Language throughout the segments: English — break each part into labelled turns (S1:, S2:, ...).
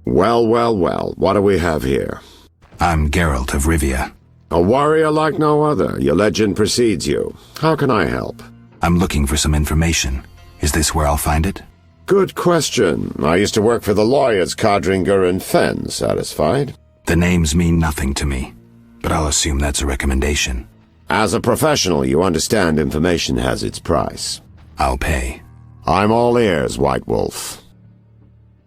S1: Well, well, well. What do we have here?
S2: I'm Geralt of Rivia.
S1: A warrior like no other. Your legend precedes you. How can I help?
S2: I'm looking for some information. Is this where I'll find it?
S1: Good question. I used to work for the lawyers Codringer and Fenn. Satisfied?
S2: The names mean nothing to me, but I'll assume that's a recommendation.
S1: As a professional, you understand information has its price.
S2: I'll pay.
S1: I'm all ears, White Wolf.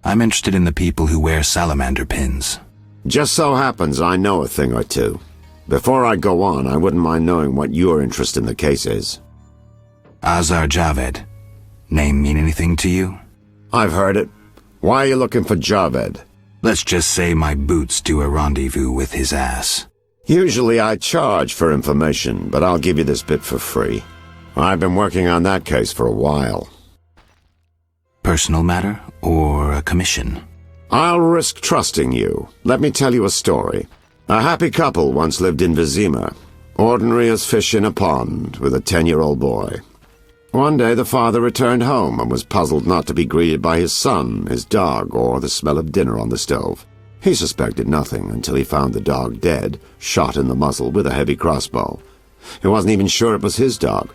S2: I'm interested in the people who wear salamander pins.
S1: Just so happens I know a thing or two. Before I go on, I wouldn't mind knowing what your interest in the case is.
S2: Azar Javed. Name mean anything to you?
S1: I've heard it. Why are you looking for Javed?
S2: Let's just say my boots do a rendezvous with his ass.
S1: Usually I charge for information, but I'll give you this bit for free. I've been working on that case for a while.
S2: Personal matter or a commission?
S1: I'll risk trusting you. Let me tell you a story. A happy couple once lived in Vizima, ordinary as fish in a pond, with a 10-year-old boy. One day the father returned home and was puzzled not to be greeted by his son, his dog, or the smell of dinner on the stove. He suspected nothing until he found the dog dead, shot in the muzzle with a heavy crossbow. He wasn't even sure it was his dog,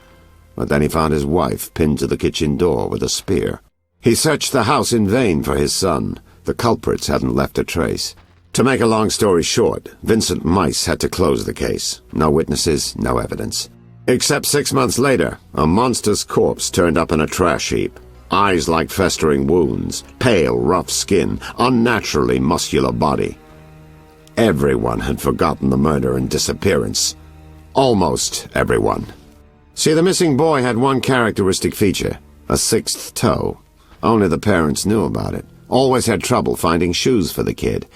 S1: but then he found his wife pinned to the kitchen door with a spear. He searched the house in vain for his son. The culprits hadn't left a trace. To make a long story short, Vincent Mice had to close the case. No witnesses, no evidence. Except 6 months later, a monster's corpse turned up in a trash heap. Eyes like festering wounds, pale, rough skin, unnaturally muscular body. Everyone had forgotten the murder and disappearance. Almost everyone. See, the missing boy had one characteristic feature, a sixth toe. Only the parents knew about it. Always had trouble finding shoes for the kid.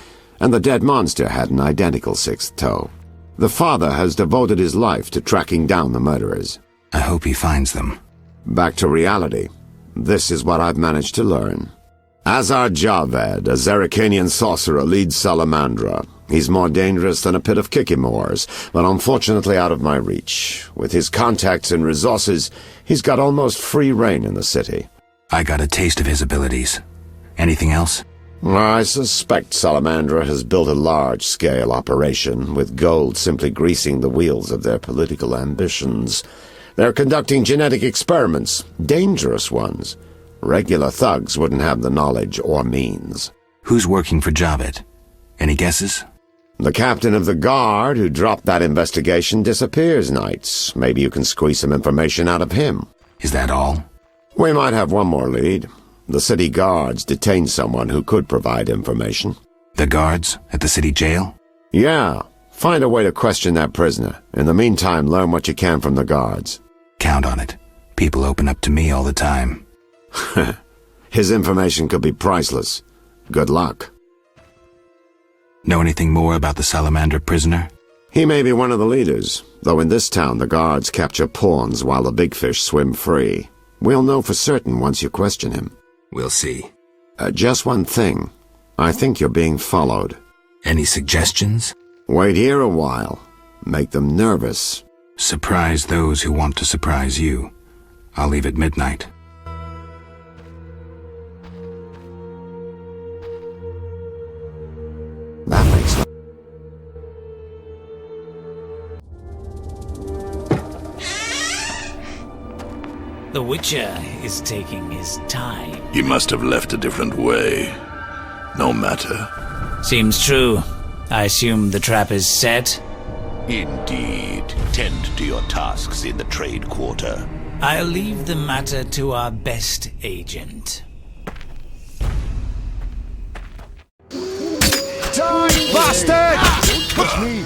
S1: And the dead monster had an identical sixth toe. The father has devoted his life to tracking down the murderers.
S2: I hope he finds them.
S1: Back to reality. This is what I've managed to learn. Azar Javed, a Zerrikanian sorcerer, leads Salamandra. He's more dangerous than a pit of Kikimors, but unfortunately out of my reach. With his contacts and resources, he's got almost free reign in the city.
S2: I got a taste of his abilities. Anything else?
S1: I suspect Salamandra has built a large-scale operation, with gold simply greasing the wheels of their political ambitions. They're conducting genetic experiments, dangerous ones. Regular thugs wouldn't have the knowledge or means.
S2: Who's working for Javed? Any guesses?
S1: The captain of the guard who dropped that investigation disappears nights. Maybe you can squeeze some information out of him.
S2: Is that all?
S1: We might have one more lead. The city guards detained someone who could provide information.
S2: The guards at the city jail?
S1: Yeah. Find a way to question that prisoner. In the meantime, learn what you can from the guards.
S2: Count on it. People open up to me all the time.
S1: His information could be priceless. Good luck.
S2: Know anything more about the salamander prisoner?
S1: He may be one of the leaders, though in this town the guards capture pawns while the big fish swim free. We'll know for certain once you question him.
S2: We'll see.
S1: Just one thing. I think you're being followed.
S2: Any suggestions?
S1: Wait here a while. Make them nervous.
S2: Surprise those who want to surprise you. I'll leave at midnight.
S1: That makes sense.
S3: The Witcher is taking his time.
S4: He must have left a different way. No matter.
S3: Seems true. I assume the trap is set?
S5: Indeed. Tend to your tasks in the trade quarter.
S3: I'll leave the matter to our best agent.
S6: Die, bastard! Push me!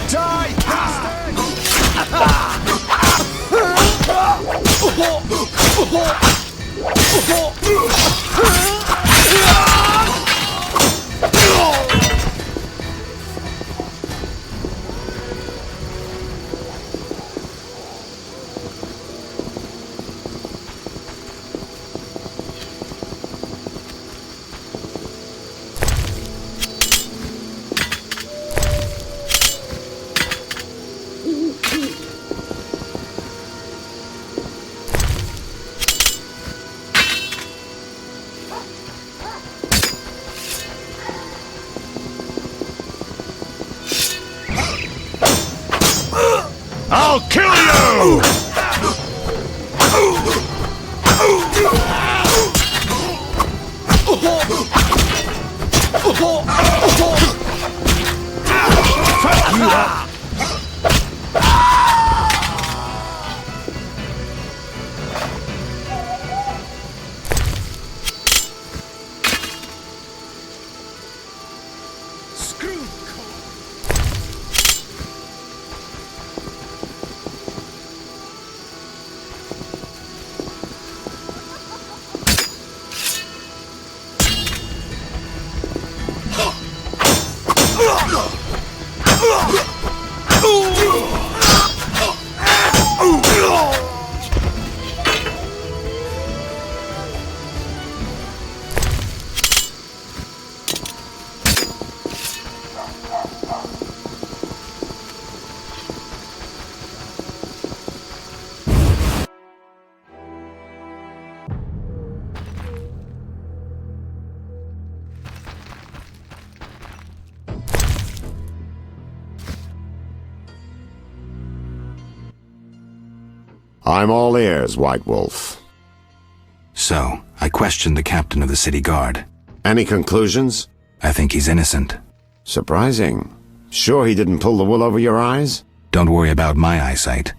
S6: Die,
S1: I'm all ears, White Wolf.
S2: So, I questioned the captain of the city guard.
S1: Any conclusions?
S2: I think he's innocent.
S1: Surprising. Sure he didn't pull the wool over your eyes?
S2: Don't worry about my eyesight.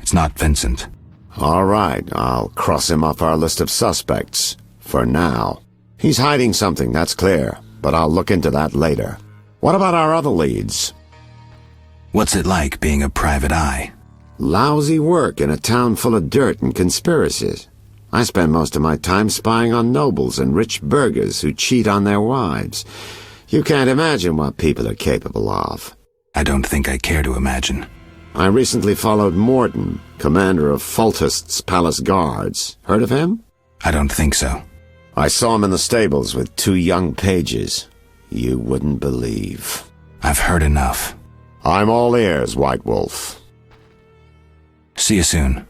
S2: It's not Vincent.
S1: All right, I'll cross him off our list of suspects. For now. He's hiding something, that's clear, but I'll look into that later. What about our other leads?
S2: What's it like being a private eye?
S1: Lousy work in a town full of dirt and conspiracies. I spend most of my time spying on nobles and rich burghers who cheat on their wives. You can't imagine what people are capable of.
S2: I don't think I care to imagine.
S1: I recently followed Morton, commander of Foltest's palace guards. Heard of him?
S2: I don't think so.
S1: I saw him in the stables with 2 young pages. You wouldn't believe.
S2: I've heard enough.
S1: I'm all ears, White Wolf.
S2: See you soon.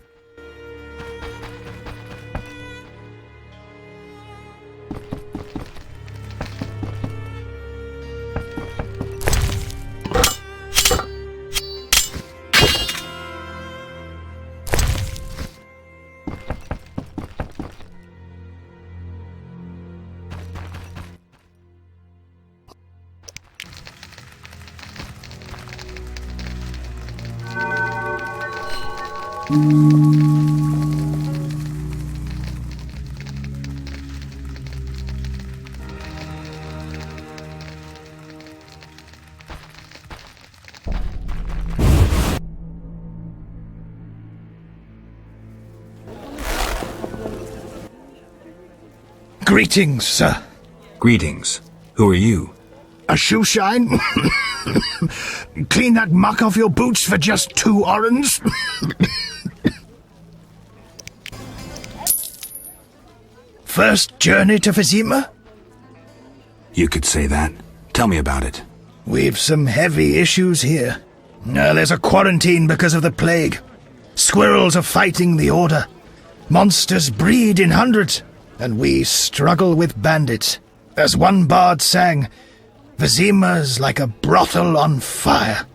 S6: Greetings, sir.
S2: Greetings. Who are you?
S6: A shoe shine? Clean that muck off your boots for just 2 orens? First journey to Vizima?
S2: You could say that. Tell me about it.
S6: We've some heavy issues here. There's a quarantine because of the plague. Squirrels are fighting the Order. Monsters breed in hundreds, and we struggle with bandits. As one bard sang, Vizima's like a brothel on fire.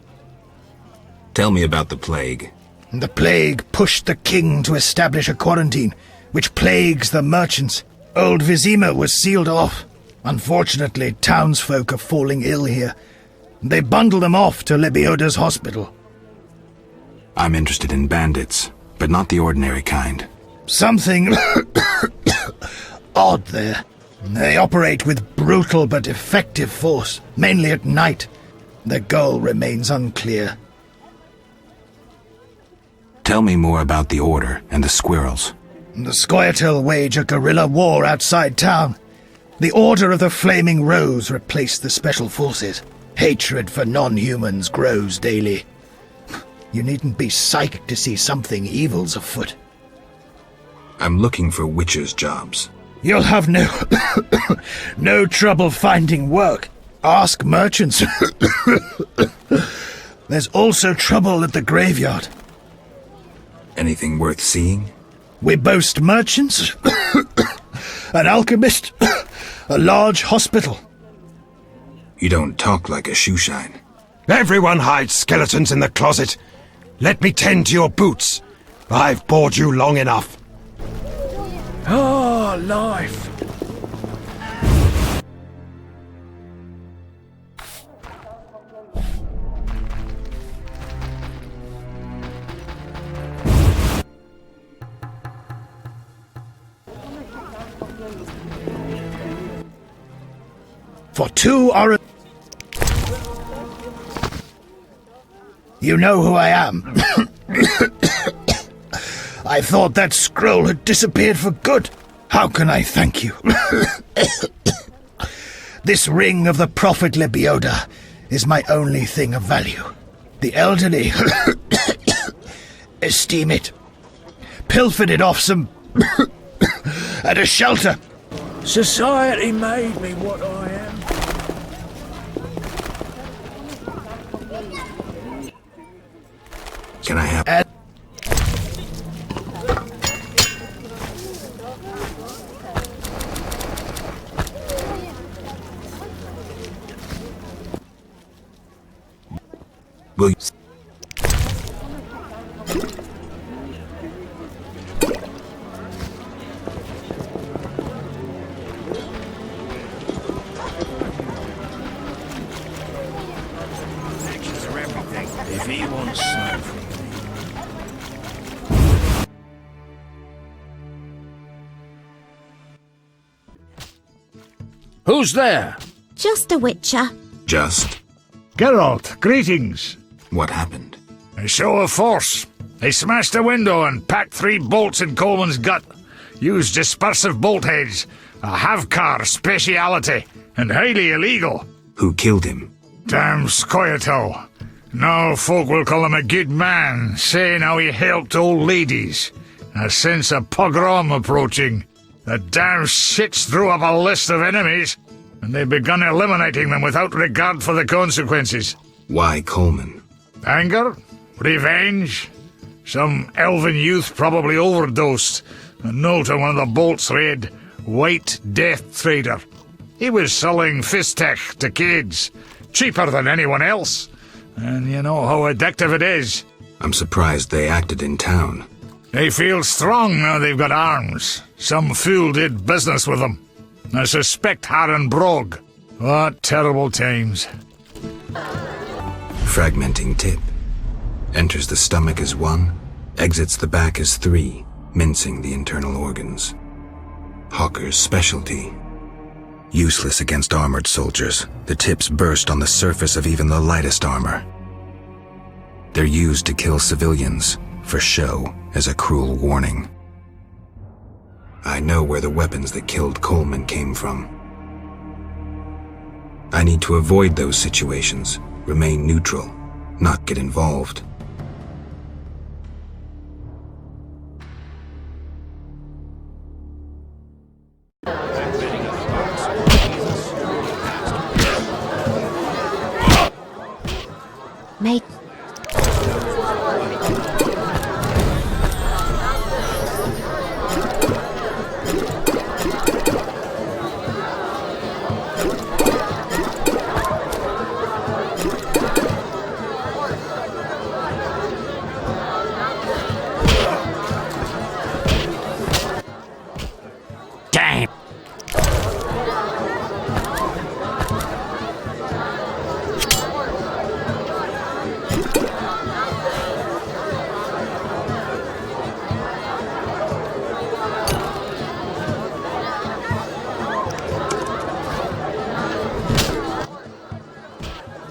S2: Tell me about the plague.
S6: The plague pushed the king to establish a quarantine, which plagues the merchants. Old Vizima was sealed off. Unfortunately, townsfolk are falling ill here. They bundle them off to Lebioda's hospital.
S2: I'm interested in bandits, but not the ordinary kind.
S6: Something odd there. They operate with brutal but effective force, mainly at night. Their goal remains unclear.
S2: Tell me more about the Order and the squirrels.
S6: The Scoia'tael wage a guerrilla war outside town. The Order of the Flaming Rose replaced the Special Forces. Hatred for non-humans grows daily. You needn't be psyched to see something evil's afoot.
S2: I'm looking for witches' jobs.
S6: You'll have no trouble finding work. Ask merchants. There's also trouble at the graveyard.
S2: Anything worth seeing?
S6: We boast merchants, an alchemist, a large hospital.
S2: You don't talk like a shoeshine.
S7: Everyone hides skeletons in the closet. Let me tend to your boots. I've bored you long enough.
S6: Oh, life. For 2 orange... You know who I am. I thought that scroll had disappeared for good. How can I thank you? This ring of the Prophet Lebioda is my only thing of value. The elderly esteem it. Pilfered it off some... at a shelter. Society made me what I am.
S2: Can I have... Will you...
S3: If he wants something from me.
S6: Who's there?
S8: Just a witcher.
S2: Just?
S9: Geralt, greetings.
S2: What happened?
S9: A show of force. They smashed a window and packed 3 bolts in Coleman's gut. Used dispersive bolt heads. A Havkar speciality. And highly illegal.
S2: Who killed him?
S9: Damn Scoia'tael. Now folk will call him a good man, saying how he helped old ladies. A sense of pogrom approaching. The damn shits drew up a list of enemies, and they've begun eliminating them without regard for the consequences.
S2: Why Coleman?
S9: Anger? Revenge? Some elven youth probably overdosed. A note on one of the bolts read, White Death Trader. He was selling fisstech to kids, cheaper than anyone else. And you know how addictive it is.
S2: I'm surprised they acted in town.
S9: They feel strong now they've got arms. Some fool did business with them. I suspect Harren Brog. What terrible times.
S2: Fragmenting tip. Enters the stomach as 1, exits the back as 3, mincing the internal organs. Hawker's specialty. Useless against armored soldiers, the tips burst on the surface of even the lightest armor. They're used to kill civilians, for show, as a cruel warning. I know where the weapons that killed Coleman came from. I need to avoid those situations, remain neutral, not get involved.
S8: Make...
S3: Damn!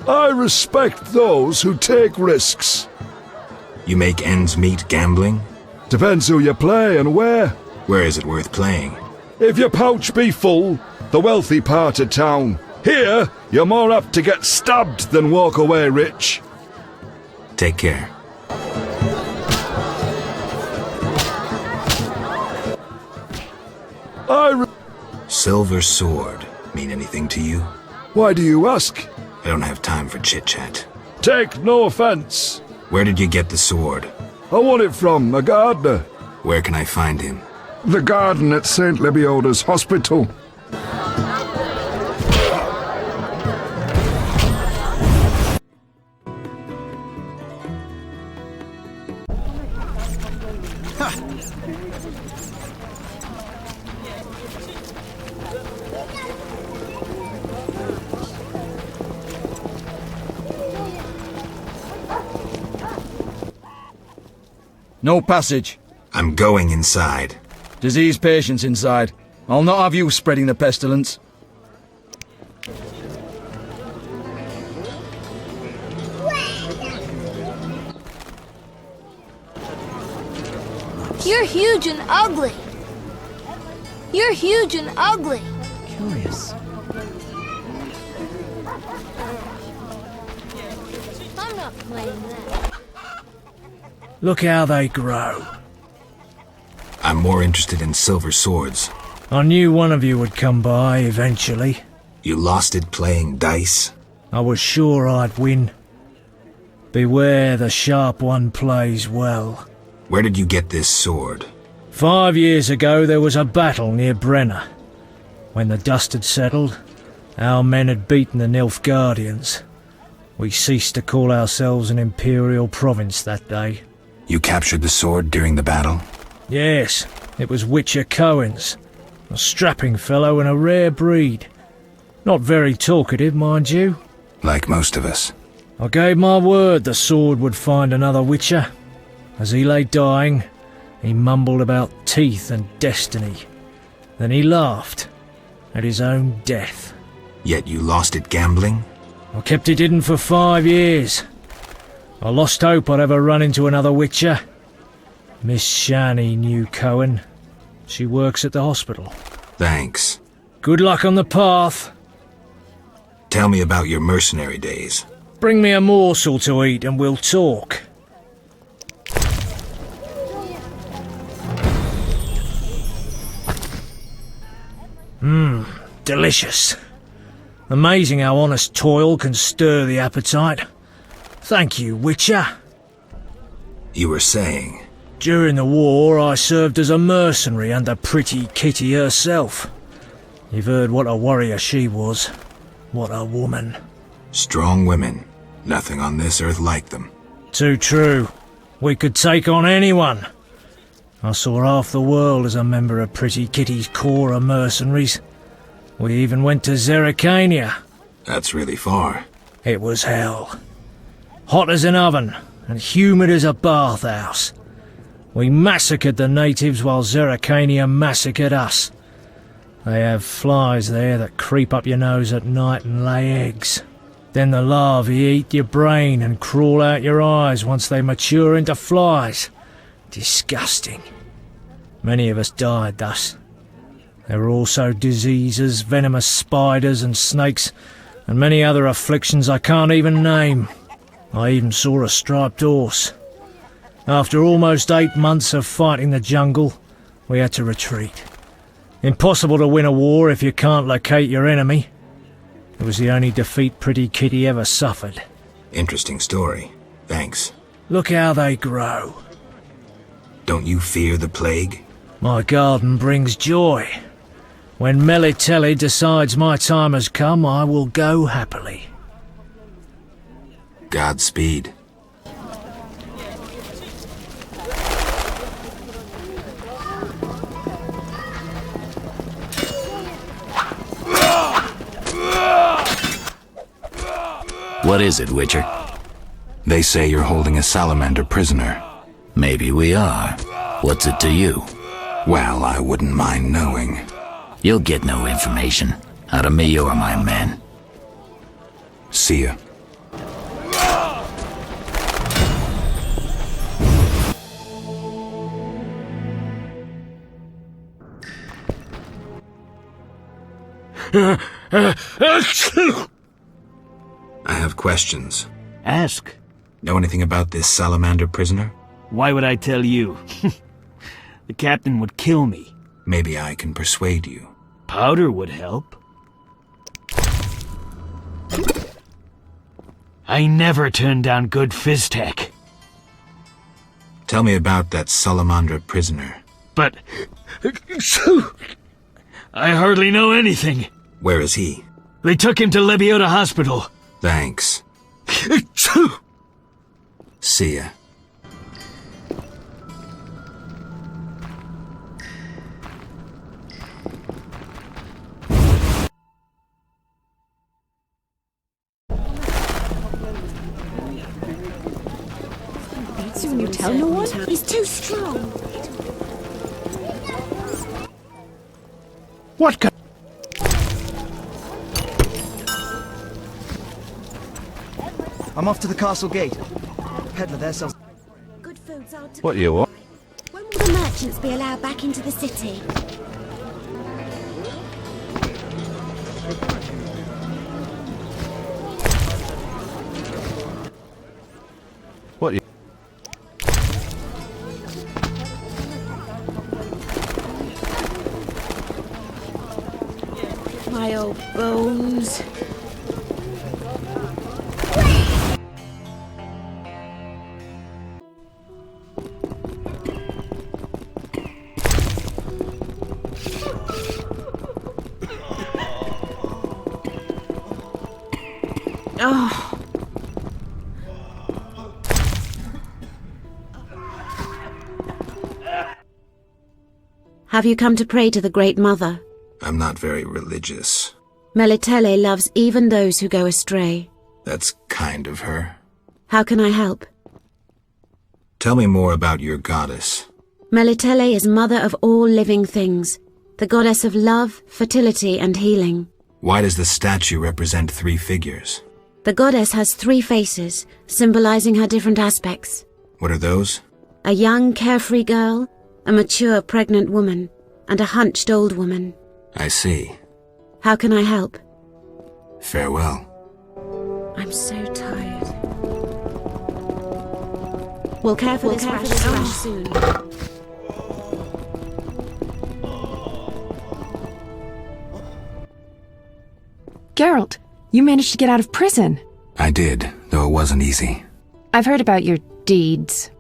S10: I respect those who take risks.
S2: You make ends meet gambling?
S10: Depends who you play and where.
S2: Where is it worth playing?
S10: If your pouch be full, the wealthy part of town. Here, you're more apt to get stabbed than walk away rich.
S2: Take care. Silver sword mean anything to you?
S10: Why do you ask?
S2: I don't have time for chit-chat.
S10: Take no offense.
S2: Where did you get the sword?
S10: I want it from a gardener.
S2: Where can I find him?
S10: The garden at St. Lebioda's hospital.
S11: No passage.
S2: I'm going inside.
S11: Disease patients inside. I'll not have you spreading the pestilence.
S12: You're huge and ugly. You're huge and ugly.
S3: Curious.
S12: I'm not playing that.
S6: Look how they grow.
S2: I'm more interested in silver swords.
S6: I knew one of you would come by eventually.
S2: You lost it playing dice?
S6: I was sure I'd win. Beware the sharp one plays well.
S2: Where did you get this sword?
S6: 5 years ago there was a battle near Brenner. When the dust had settled, our men had beaten the Nilfgaardians. We ceased to call ourselves an imperial province that day.
S2: You captured the sword during the battle?
S6: Yes, it was Witcher Cohen's. A strapping fellow and a rare breed. Not very talkative, mind you.
S2: Like most of us.
S6: I gave my word the sword would find another Witcher. As he lay dying, he mumbled about teeth and destiny. Then he laughed at his own death.
S2: Yet you lost it gambling?
S6: I kept it hidden for 5 years. I lost hope I'd ever run into another Witcher. Miss Shani knew Cohen. She works at the hospital.
S2: Thanks.
S6: Good luck on the path.
S2: Tell me about your mercenary days.
S6: Bring me a morsel to eat and we'll talk. Delicious. Amazing how honest toil can stir the appetite. Thank you, Witcher.
S2: You were saying?
S6: During the war, I served as a mercenary under Pretty Kitty herself. You've heard what a warrior she was. What a woman.
S2: Strong women. Nothing on this earth like them.
S6: Too true. We could take on anyone. I saw half the world as a member of Pretty Kitty's corps of mercenaries. We even went to Zerrikania.
S2: That's really far.
S6: It was hell. Hot as an oven, and humid as a bathhouse. We massacred the natives while Zerrikania massacred us. They have flies there that creep up your nose at night and lay eggs. Then the larvae eat your brain and crawl out your eyes once they mature into flies. Disgusting. Many of us died thus. There were also diseases, venomous spiders and snakes, and many other afflictions I can't even name. I even saw a striped horse. After almost 8 months of fighting the jungle, we had to retreat. Impossible to win a war if you can't locate your enemy. It was the only defeat Pretty Kitty ever suffered.
S2: Interesting story. Thanks.
S6: Look how they grow.
S2: Don't you fear the plague?
S6: My garden brings joy. When Melitele decides my time has come, I will go happily.
S2: Godspeed.
S5: What is it, Witcher?
S2: They say you're holding a salamander prisoner.
S5: Maybe we are. What's it to you?
S2: Well, I wouldn't mind knowing.
S5: You'll get no information out of me or my men.
S2: See ya. I have questions.
S3: Ask.
S2: Know anything about this salamander prisoner?
S3: Why would I tell you? The captain would kill me.
S2: Maybe I can persuade you.
S3: Powder would help. I never turn down good Fizztech.
S2: Tell me about that salamander prisoner.
S3: But... I hardly know anything.
S2: Where is he?
S3: They took him to Lebiota Hospital.
S2: Thanks. See ya.
S8: and you tell no one? He's too strong.
S6: What can...
S11: I'm off to the castle gate. Peddler there sells...
S8: Good foods are to...
S10: What you want?
S8: When will the merchants be allowed back into the city?
S10: What you...
S8: My old bones. Oh. Have you come to pray to the Great Mother?
S2: I'm not very religious.
S8: Melitele loves even those who go astray.
S2: That's kind of her.
S8: How can I help?
S2: Tell me more about your goddess.
S8: Melitele is mother of all living things, the goddess of love, fertility, and healing.
S2: Why does the statue represent 3 figures?
S8: The goddess has 3 faces, symbolizing her different aspects.
S2: What are those?
S8: A young, carefree girl, a mature, pregnant woman, and a hunched old woman.
S2: I see.
S8: How can I help?
S2: Farewell.
S8: I'm so tired. We'll care for this rash soon.
S13: Geralt, you managed to get out of prison.
S2: I did, though it wasn't easy.
S13: I've heard about your deeds.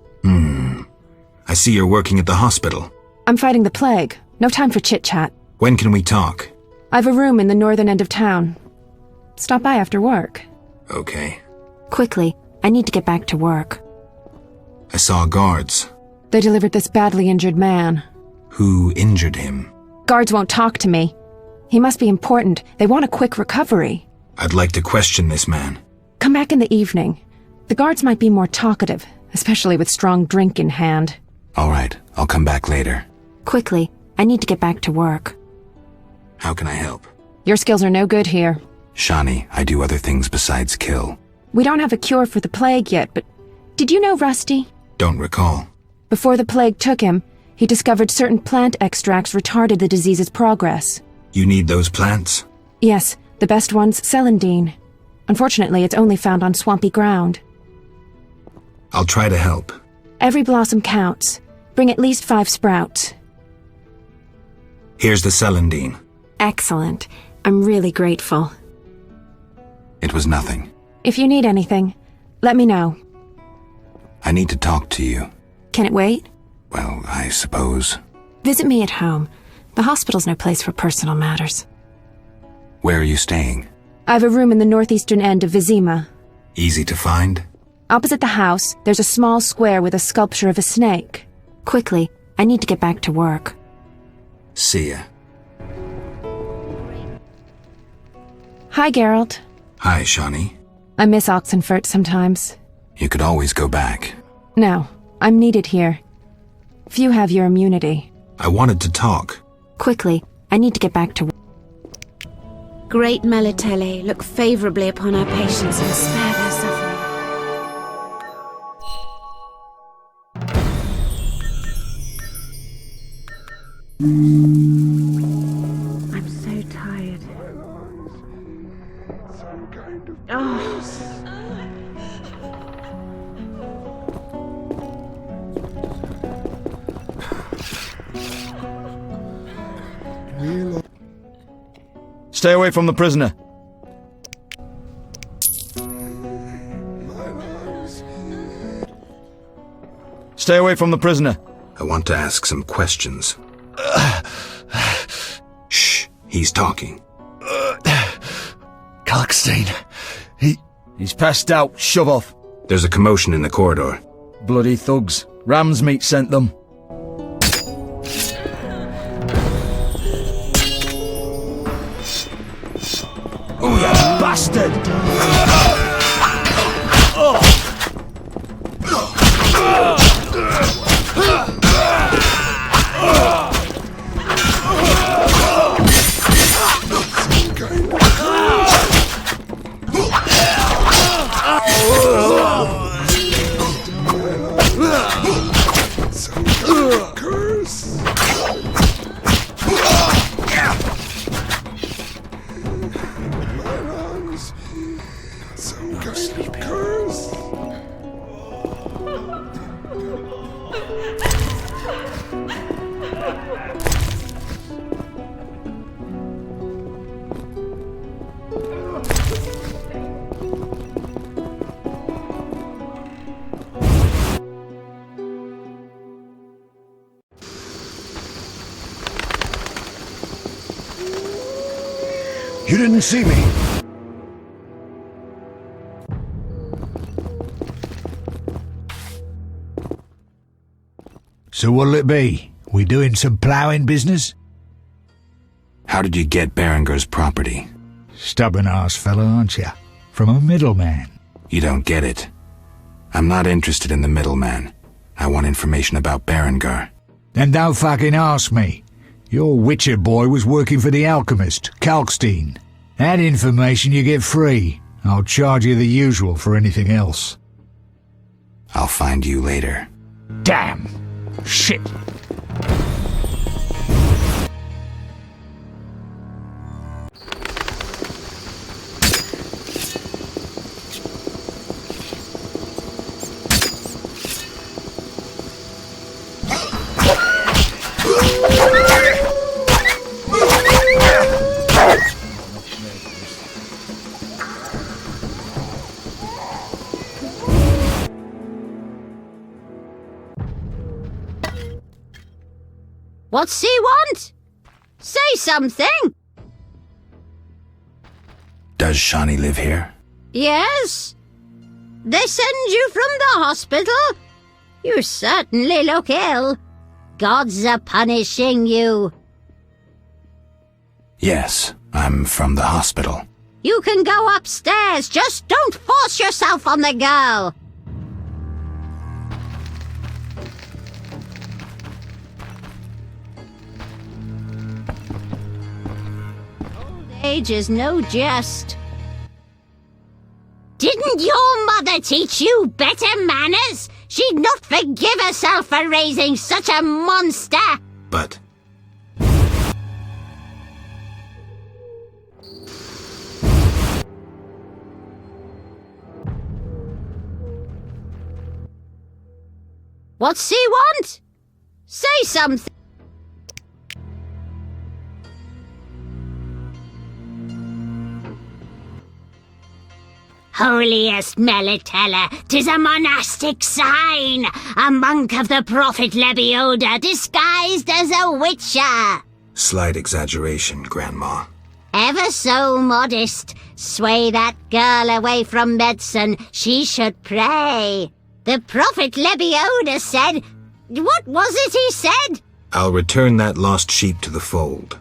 S2: I see you're working at the hospital.
S13: I'm fighting the plague. No time for chit-chat.
S2: When can we talk?
S13: I've a room in the northern end of town. Stop by after work.
S2: Okay.
S13: Quickly, I need to get back to work.
S2: I saw guards.
S13: They delivered this badly injured man.
S2: Who injured him?
S13: Guards won't talk to me. He must be important. They want a quick recovery.
S2: I'd like to question this man.
S13: Come back in the evening. The guards might be more talkative, especially with strong drink in hand.
S2: All right, I'll come back later.
S13: Quickly, I need to get back to work.
S2: How can I help?
S13: Your skills are no good here.
S2: Shani, I do other things besides kill.
S13: We don't have a cure for the plague yet, but did you know Rusty?
S2: Don't recall.
S13: Before the plague took him, he discovered certain plant extracts retarded the disease's progress.
S2: You need those plants?
S13: Yes, the best one's celandine. Unfortunately, it's only found on swampy ground.
S2: I'll try to help.
S13: Every blossom counts. Bring at least 5 sprouts.
S2: Here's the celandine.
S13: Excellent. I'm really grateful.
S2: It was nothing.
S13: If you need anything, let me know.
S2: I need to talk to you.
S13: Can it wait?
S2: Well, I suppose.
S13: Visit me at home. The hospital's no place for personal matters.
S2: Where are you staying?
S13: I have a room in the northeastern end of Vizima.
S2: Easy to find?
S13: Opposite the house, there's a small square with a sculpture of a snake. Quickly, I need to get back to work.
S2: See ya.
S13: Hi, Geralt.
S2: Hi, Shani.
S13: I miss Oxenfurt sometimes.
S2: You could always go back.
S13: No, I'm needed here. Few have your immunity.
S2: I wanted to talk.
S13: Quickly, I need to get back to work.
S8: Great Melitele, look favorably upon our patients and spare their suffering. I'm so tired.
S11: Stay away from the prisoner. Stay away from the prisoner.
S2: I want to ask some questions. Shh, he's talking.
S11: Kalkstein. He's passed out. Shove off.
S2: There's a commotion in the corridor.
S11: Bloody thugs. Ram's meat sent them. Oh, you bastard!
S7: You didn't see me.
S14: So what'll it be? We doing some ploughing business?
S2: How did you get Berenger's property?
S14: Stubborn-ass fellow, aren't you? From a middleman.
S2: You don't get it. I'm not interested in the middleman. I want information about Berenger.
S14: Then don't fucking ask me. Your Witcher boy was working for the alchemist, Kalkstein. That information you get free. I'll charge you the usual for anything else.
S2: I'll find you later.
S14: Damn! Shit!
S15: What's he want? Say something!
S2: Does Shani live here?
S15: Yes? They send you from the hospital? You certainly look ill. Gods are punishing you.
S2: Yes, I'm from the hospital.
S15: You can go upstairs, just don't force yourself on the girl. Age is no jest. Didn't your mother teach you better manners? She'd not forgive herself for raising such a monster.
S2: But...
S15: What's he want? Say something. Holiest Melitella, 'tis a monastic sign, a monk of the prophet Lebioda disguised as a witcher.
S2: Slight exaggeration, Grandma.
S15: Ever so modest, sway that girl away from medicine, she should pray. The prophet Lebioda said... What was it he said?
S2: I'll return that lost sheep to the fold.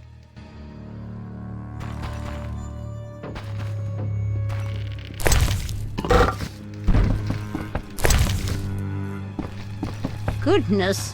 S15: Goodness.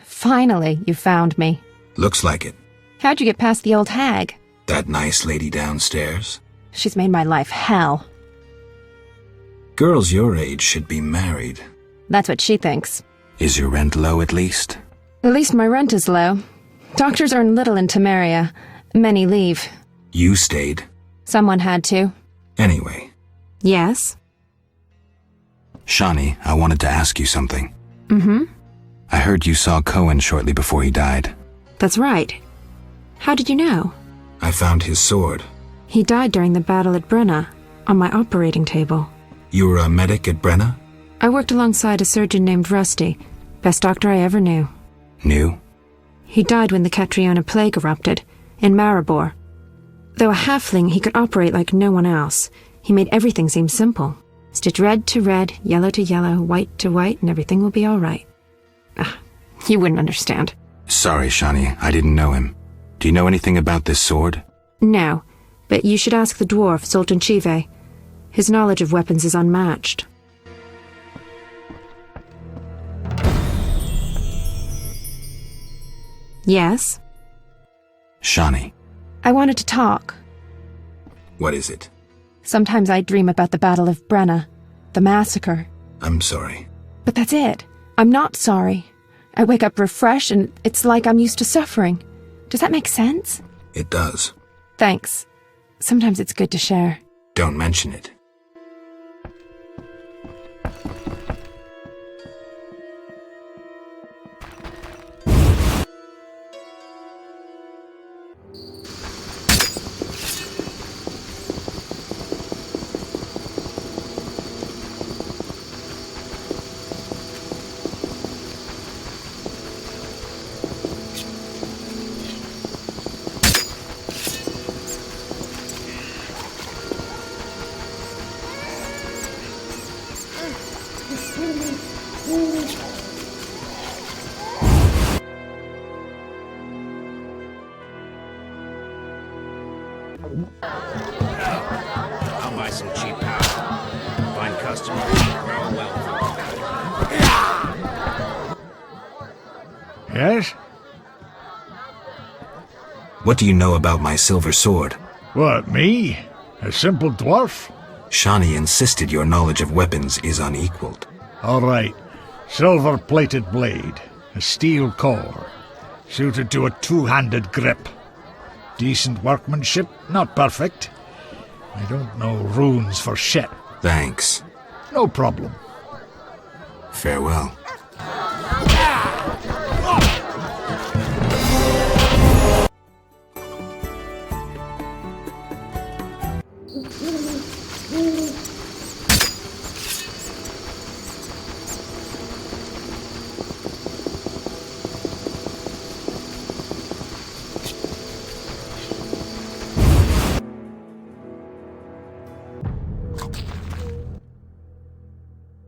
S13: Finally, you found me.
S2: Looks like it.
S13: How'd you get past the old hag?
S2: That nice lady downstairs?
S13: She's made my life hell.
S2: Girls your age should be married.
S13: That's what she thinks.
S2: Is your rent low at least?
S13: At least my rent is low. Doctors earn little in Temeria. Many leave.
S2: You stayed.
S13: Someone had to.
S2: Anyway.
S13: Yes?
S2: Shani, I wanted to ask you something.
S13: Mm-hmm.
S2: I heard you saw Cohen shortly before he died.
S13: That's right. How did you know?
S2: I found his sword.
S13: He died during the battle at Brenna, on my operating table.
S2: You were a medic at Brenna?
S13: I worked alongside a surgeon named Rusty. Best doctor I ever knew.
S2: Knew?
S13: He died when the Catriona plague erupted, in Maribor. Though a halfling, he could operate like no one else. He made everything seem simple. Stitch red to red, yellow to yellow, white to white, and everything will be all right. You wouldn't understand.
S2: Sorry, Shani, I didn't know him. Do you know anything about this sword?
S13: No, but you should ask the dwarf, Zoltan Chive. His knowledge of weapons is unmatched. Yes?
S2: Shani.
S13: I wanted to talk.
S2: What is it?
S13: Sometimes I dream about the Battle of Brenna, the massacre.
S2: I'm sorry.
S13: But that's it. I'm not sorry. I wake up refreshed and it's like I'm used to suffering. Does that make sense?
S2: It does.
S13: Thanks. Sometimes it's good to share.
S2: Don't mention it.
S16: I'll buy some cheap powder. Find customers. Grow wealthy.
S9: Yes?
S2: What do you know about my silver sword?
S9: What, me? A simple dwarf?
S2: Shani insisted your knowledge of weapons is unequaled.
S9: All right. Silver-plated blade. A steel core. Suited to a two-handed grip. Decent workmanship, not perfect. I don't know runes for shit.
S2: Thanks.
S9: No problem.
S2: Farewell.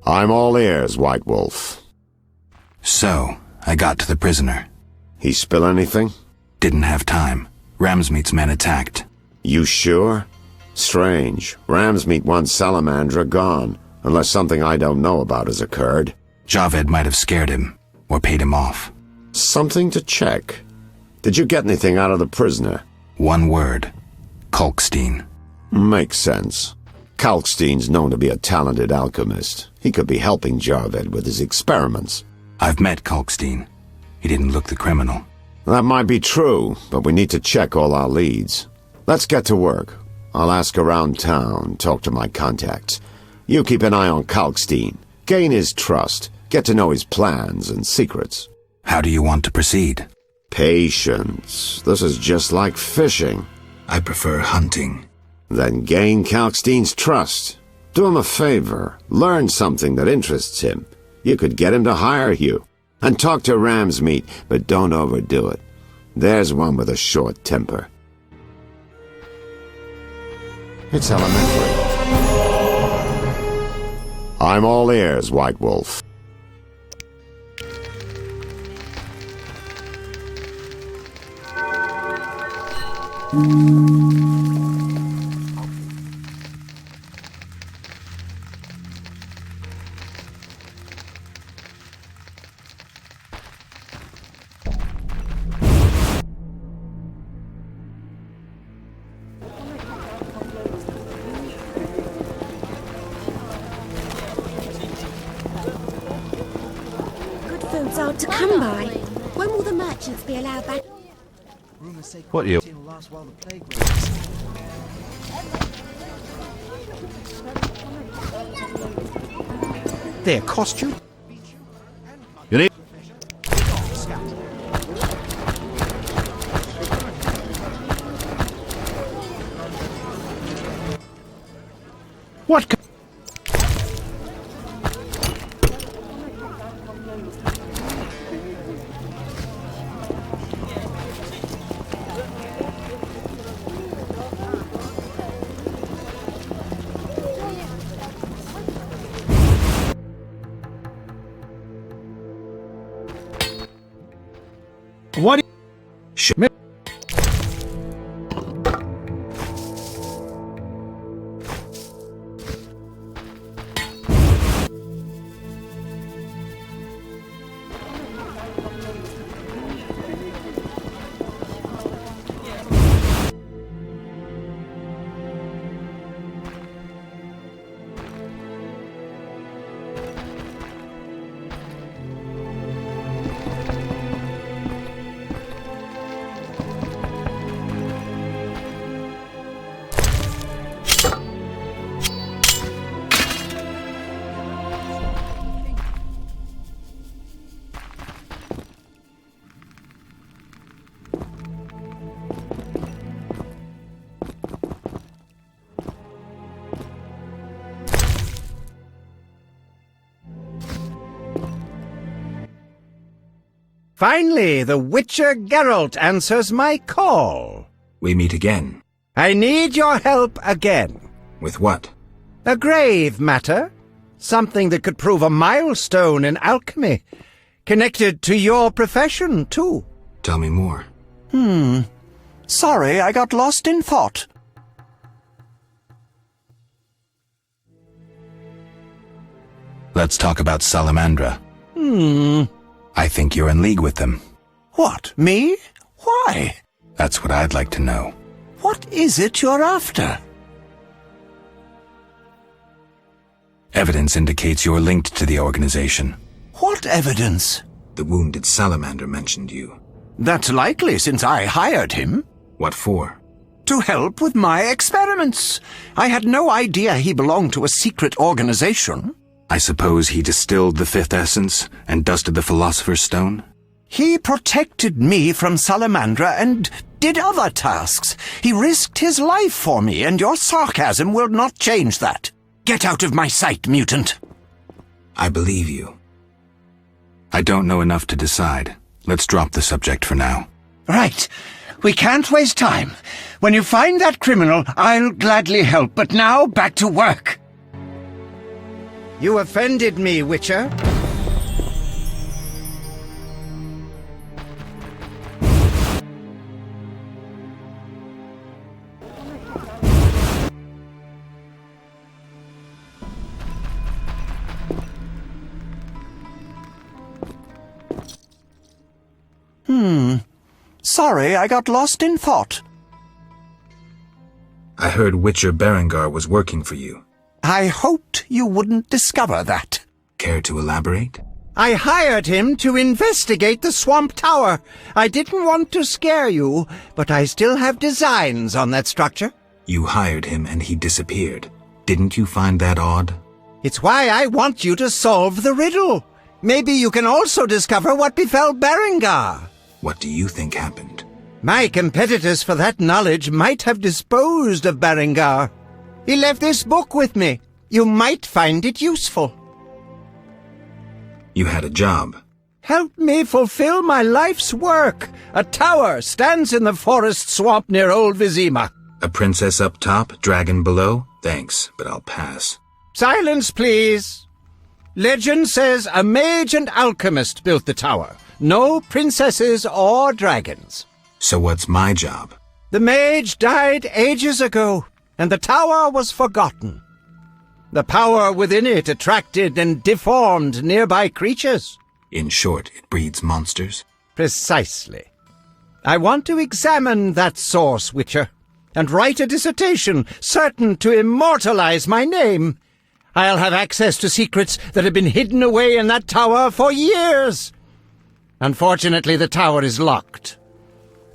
S1: I'm all ears, White Wolf.
S2: So, I got to the prisoner.
S1: He spill anything?
S2: Didn't have time. Ramsmeat's men attacked.
S1: You sure? Strange. Ramsmeat wants Salamandra gone, unless something I don't know about has occurred.
S2: Javed might have scared him, or paid him off.
S1: Something to check. Did you get anything out of the prisoner?
S2: One word. Kalkstein.
S1: Makes sense. Kalkstein's known to be a talented alchemist. He could be helping Javed with his experiments.
S2: I've met Kalkstein. He didn't look the criminal.
S1: That might be true, but we need to check all our leads. Let's get to work. I'll ask around town, talk to my contacts. You keep an eye on Kalkstein. Gain his trust. Get to know his plans and secrets.
S2: How do you want to proceed?
S1: Patience. This is just like fishing.
S2: I prefer hunting.
S1: Then gain Kalkstein's trust. Do him a favor. Learn something that interests him. You could get him to hire you. And talk to Ramsmeat, but don't overdo it. There's one with a short temper. It's elementary. I'm all ears, White Wolf.
S8: Good food's hard to come by. When will the merchants be allowed back?
S17: What you?
S16: Their costume?
S17: You need...
S9: What? What?
S16: Finally, the Witcher Geralt answers my call.
S2: We meet again.
S16: I need your help again.
S2: With what?
S16: A grave matter. Something that could prove a milestone in alchemy. Connected to your profession, too.
S2: Tell me more.
S18: Sorry, I got lost in thought.
S2: Let's talk about Salamandra. I think you're in league with them.
S16: What, me? Why?
S2: That's what I'd like to know.
S16: What is it you're after?
S2: Evidence indicates you're linked to the organization.
S16: What evidence?
S2: The wounded salamander mentioned you.
S16: That's likely, since I hired him.
S2: What for?
S16: To help with my experiments. I had no idea he belonged to a secret organization.
S2: I suppose he distilled the fifth essence and dusted the Philosopher's Stone?
S16: He protected me from Salamandra and did other tasks. He risked his life for me, and your sarcasm will not change that. Get out of my sight, mutant.
S2: I believe you. I don't know enough to decide. Let's drop the subject for now.
S16: Right. We can't waste time. When you find that criminal, I'll gladly help, but now back to work. You offended me, Witcher. Sorry, I got lost in thought.
S2: I heard Witcher Berengar was working for you.
S16: I hoped you wouldn't discover that.
S2: Care to elaborate?
S16: I hired him to investigate the Swamp Tower. I didn't want to scare you, but I still have designs on that structure.
S2: You hired him and he disappeared. Didn't you find that odd?
S16: It's why I want you to solve the riddle. Maybe you can also discover what befell Berengar.
S2: What do you think happened?
S16: My competitors for that knowledge might have disposed of Berengar. He left this book with me. You might find it useful.
S2: You had a job.
S16: Help me fulfill my life's work. A tower stands in the forest swamp near Old Vizima.
S2: A princess up top, dragon below? Thanks, but I'll pass.
S16: Silence, please. Legend says a mage and alchemist built the tower. No princesses or dragons.
S2: So what's my job?
S16: The mage died ages ago, and the tower was forgotten. The power within it attracted and deformed nearby creatures.
S2: In short, it breeds monsters?
S16: Precisely. I want to examine that source, Witcher, and write a dissertation certain to immortalize my name. I'll have access to secrets that have been hidden away in that tower for years. Unfortunately, the tower is locked.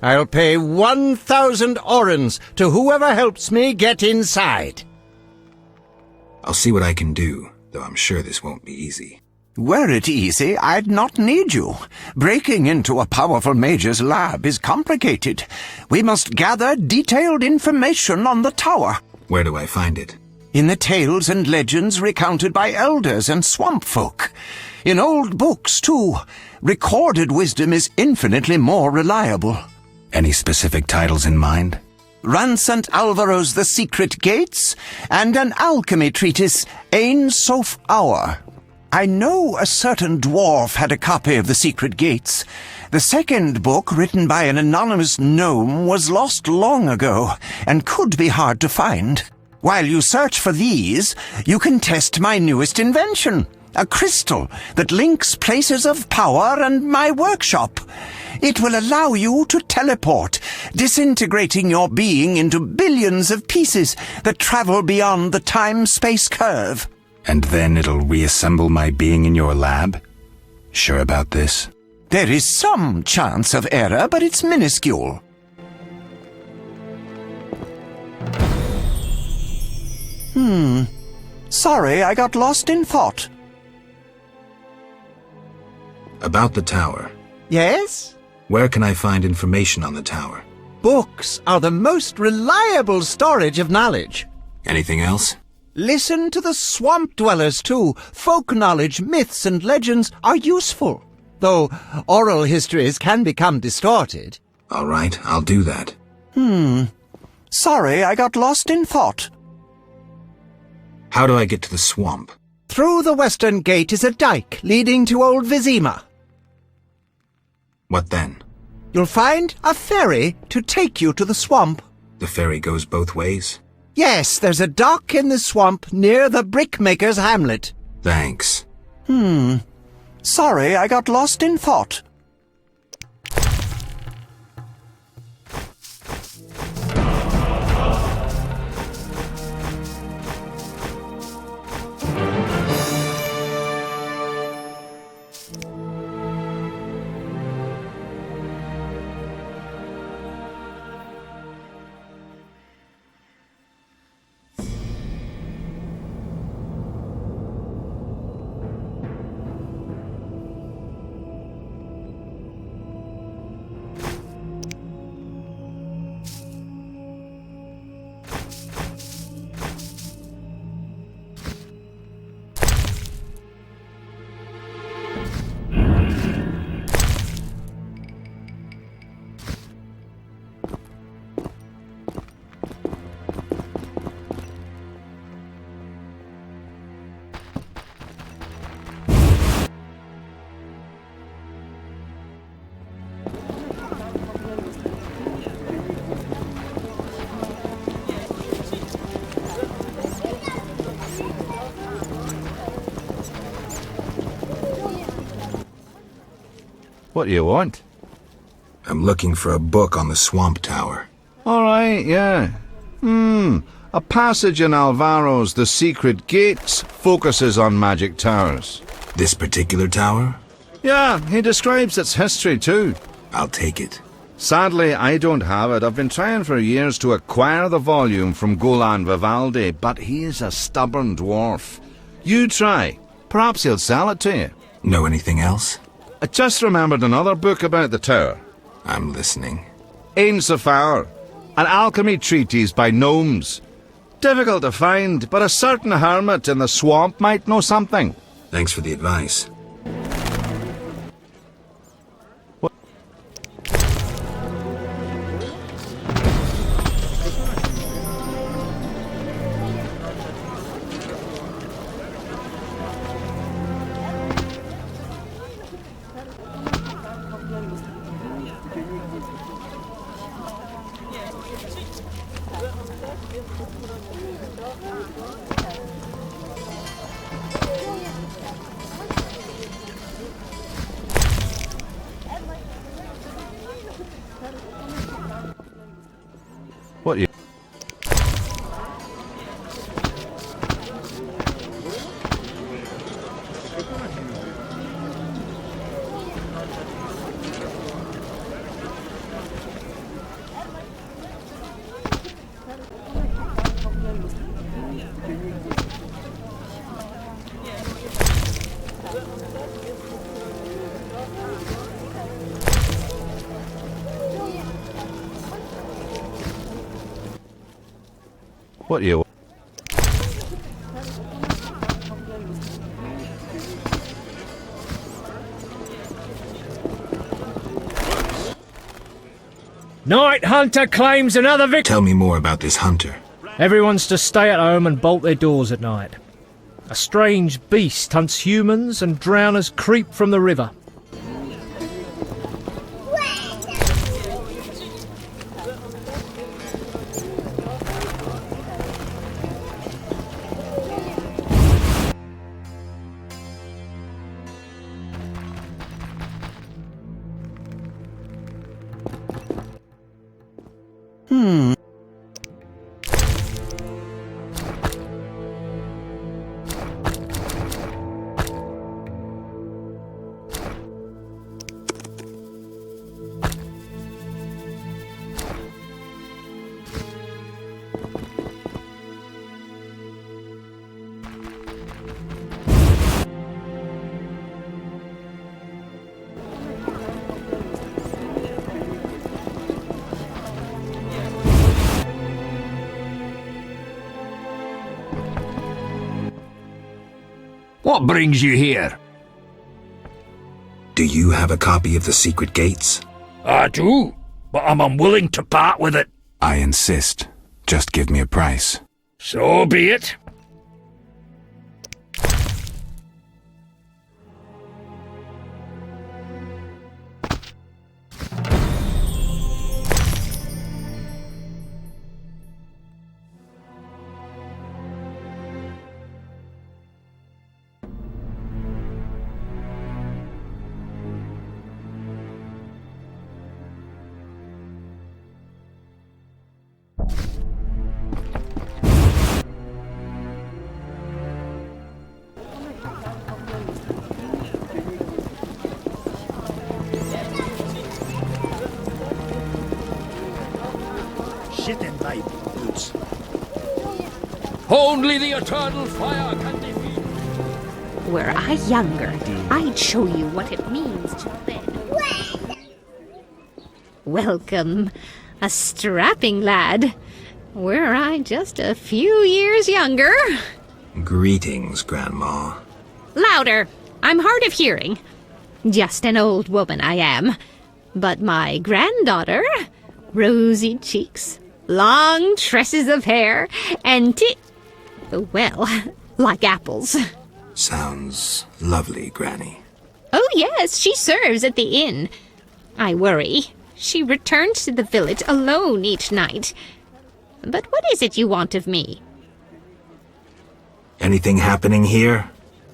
S16: I'll pay 1,000 orens to whoever helps me get inside.
S2: I'll see what I can do, though I'm sure this won't be easy.
S16: Were it easy, I'd not need you. Breaking into a powerful mage's lab is complicated. We must gather detailed information on the tower.
S2: Where do I find it?
S16: In the tales and legends recounted by elders and swamp folk. In old books, too. Recorded wisdom is infinitely more reliable.
S2: Any specific titles in mind?
S16: Ransant Alvaro's The Secret Gates, and an alchemy treatise, Ain Soph Hour. I know a certain dwarf had a copy of The Secret Gates. The second book, written by an anonymous gnome, was lost long ago, and could be hard to find. While you search for these, you can test my newest invention, a crystal that links places of power and my workshop. It will allow you to teleport, disintegrating your being into billions of pieces that travel beyond the time-space curve.
S2: And then it'll reassemble my being in your lab? Sure about this?
S16: There is some chance of error, but it's minuscule. Sorry, I got lost in thought.
S2: About the tower.
S16: Yes?
S2: Where can I find information on the tower?
S16: Books are the most reliable storage of knowledge.
S2: Anything else?
S16: Listen to the swamp dwellers, too. Folk knowledge, myths, and legends are useful, though oral histories can become distorted.
S2: All right, I'll do that.
S16: Sorry, I got lost in thought.
S2: How do I get to the swamp?
S16: Through the western gate is a dike leading to Old Vizima.
S2: What then?
S16: You'll find a ferry to take you to the swamp.
S2: The ferry goes both ways?
S16: Yes, there's a dock in the swamp near the brickmaker's hamlet.
S2: Thanks.
S16: Sorry, I got lost in thought.
S17: What do you want?
S2: I'm looking for a book on the Swamp Tower.
S17: All right, yeah. A passage in Alvaro's The Secret Gates focuses on magic towers.
S2: This particular tower?
S17: Yeah, he describes its history too.
S2: I'll take it.
S17: Sadly, I don't have it. I've been trying for years to acquire the volume from Golan Vivaldi, but he is a stubborn dwarf. You try. Perhaps he'll sell it to you.
S2: Know anything else?
S17: I just remembered another book about the tower.
S2: I'm listening.
S17: Ain Safar, an alchemy treatise by gnomes. Difficult to find, but a certain hermit in the swamp might know something.
S2: Thanks for the advice.
S17: What you... What you...
S3: Night Hunter claims another victim.
S2: Tell me more about this hunter.
S3: Everyone's to stay at home and bolt their doors at night. A strange beast hunts humans and drowners creep from the river.
S14: What brings you here?
S2: Do you have a copy of The Secret Gates?
S14: I do, but I'm unwilling to part with it.
S2: I insist. Just give me a price.
S14: So be it.
S6: shit in my boots.
S18: Only the eternal fire can defeat.
S19: Were I younger, I'd show you what it means to bed. Welcome, a strapping lad. Were I just a few years younger.
S2: Greetings, Grandma.
S19: Louder! I'm hard of hearing. Just an old woman I am. But my granddaughter, rosy cheeks, long tresses of hair, and well, like apples.
S2: Sounds lovely, Granny.
S19: Oh yes, she serves at the inn. I worry. She returns to the village alone each night. But what is it you want of me?
S2: Anything happening here?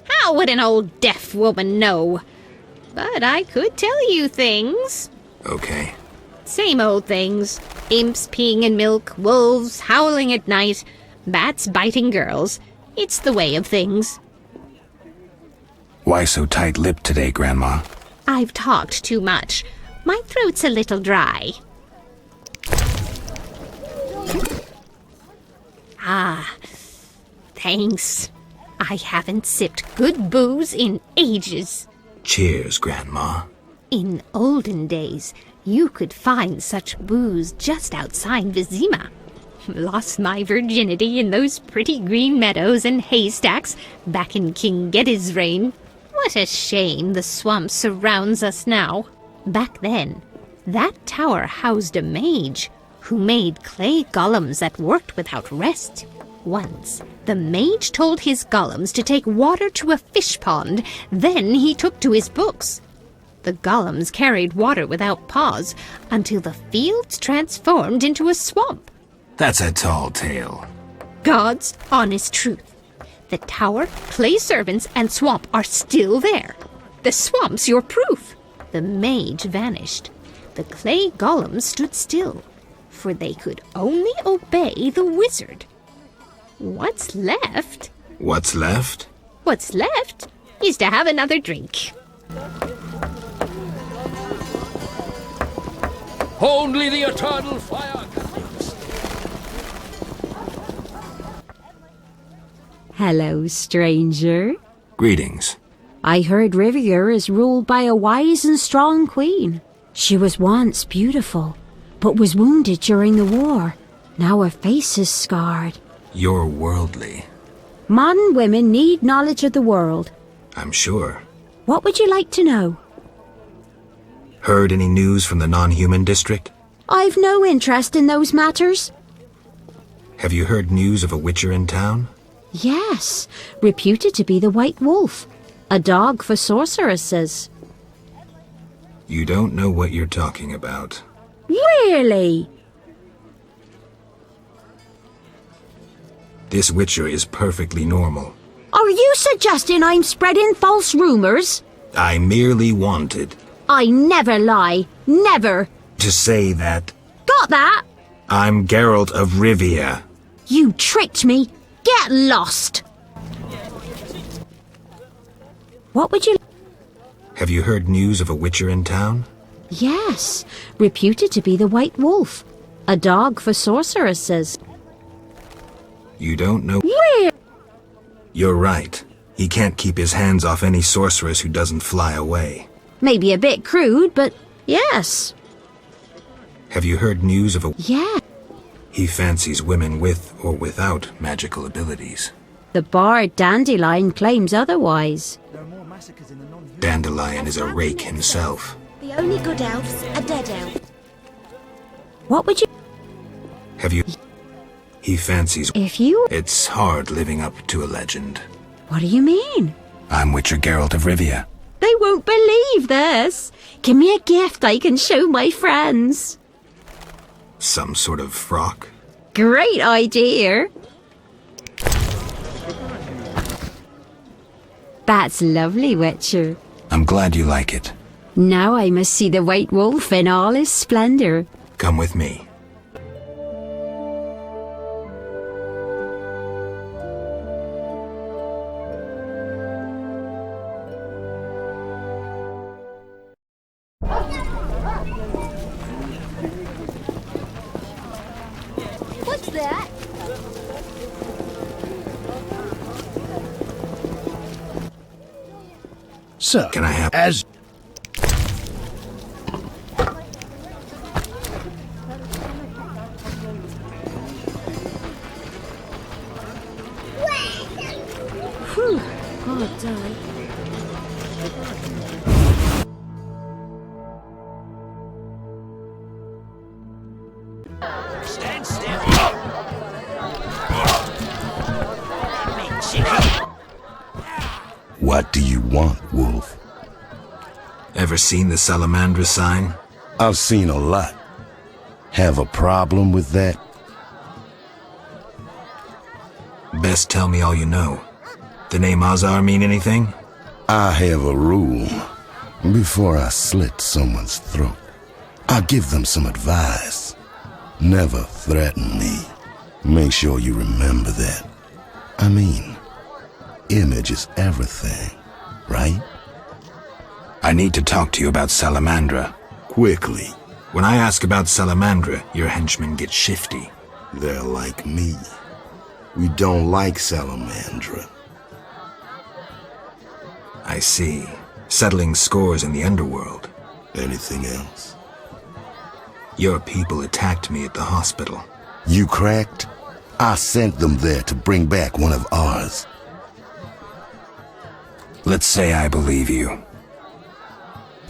S19: How would an old deaf woman know? But I could tell you things.
S2: Okay.
S19: Same old things. Imps peeing in milk, wolves howling at night, bats biting girls. It's the way of things.
S2: Why so tight-lipped today, Grandma?
S19: I've talked too much. My throat's a little dry. Ah, thanks. I haven't sipped good booze in ages.
S2: Cheers, Grandma.
S19: In olden days, you could find such booze just outside Vizima. Lost my virginity in those pretty green meadows and haystacks back in King Geddes' reign. What a shame the swamp surrounds us now. Back then, that tower housed a mage who made clay golems that worked without rest. Once, the mage told his golems to take water to a fish pond. Then he took to his books. The golems carried water without pause until the fields transformed into a swamp.
S2: That's a tall tale.
S19: God's honest truth. The tower, clay servants, and swamp are still there. The swamp's your proof. The mage vanished. The clay golems stood still, for they could only obey the wizard. What's left?
S2: What's left?
S19: What's left is to have another drink.
S18: Only the eternal fire can
S20: Hello, stranger.
S2: Greetings.
S20: I heard Riviera is ruled by a wise and strong queen. She was once beautiful, but was wounded during the war. Now her face is scarred.
S2: You're worldly.
S20: Modern women need knowledge of the world.
S2: I'm sure.
S20: What would you like to know?
S2: Heard any news from the non-human district?
S20: I've no interest in those matters.
S2: Have you heard news of a witcher in town?
S20: Yes, reputed to be the White Wolf. A dog for sorceresses.
S2: You don't know what you're talking about.
S20: Really?
S2: This witcher is perfectly normal.
S20: Are you suggesting I'm spreading false rumors?
S2: I merely wanted...
S20: I never lie. Never.
S2: to say that...
S20: Got that?
S2: I'm Geralt of Rivia.
S20: You tricked me. Get lost. What would you...
S2: Have you heard news of a witcher in town?
S20: Yes, reputed to be the White Wolf. A dog for sorceresses.
S2: You don't know...
S20: Where?
S2: You're right. He can't keep his hands off any sorceress who doesn't fly away.
S20: Maybe a bit crude, but yes.
S2: Have you heard news of a...
S20: Yeah.
S2: He fancies women with or without magical abilities.
S20: The bard Dandelion claims otherwise.
S2: Dandelion is a rake himself.
S8: The only good elf's a dead elf.
S20: What would you...
S2: Have you... He fancies...
S20: If you...
S2: It's hard living up to a legend.
S20: What do you mean?
S2: I'm Witcher Geralt of Rivia.
S20: They won't believe this. Give me a gift I can show my friends.
S2: Some sort of frock?
S20: Great idea. That's lovely, Witcher.
S2: I'm glad you like it.
S20: Now I must see the White Wolf in all his splendor.
S2: Come with me.
S6: sir.
S2: Can I have...
S6: As...
S20: Whew. God darn.
S5: Stand still.
S7: What do you want, Wolf?
S2: Ever seen the Salamandra sign?
S7: I've seen a lot. Have a problem with that?
S2: Best tell me all you know. The name Azar mean anything?
S7: I have a rule. Before I slit someone's throat, I give them some advice. Never threaten me. Make sure you remember that. I mean, image is everything, right?
S2: I need to talk to you about Salamandra.
S7: Quickly.
S2: When I ask about Salamandra, your henchmen get shifty.
S7: They're like me. We don't like Salamandra.
S2: I see. Settling scores in the underworld.
S7: Anything else?
S2: Your people attacked me at the hospital.
S7: You cracked? I sent them there to bring back one of ours.
S2: Let's say I believe you.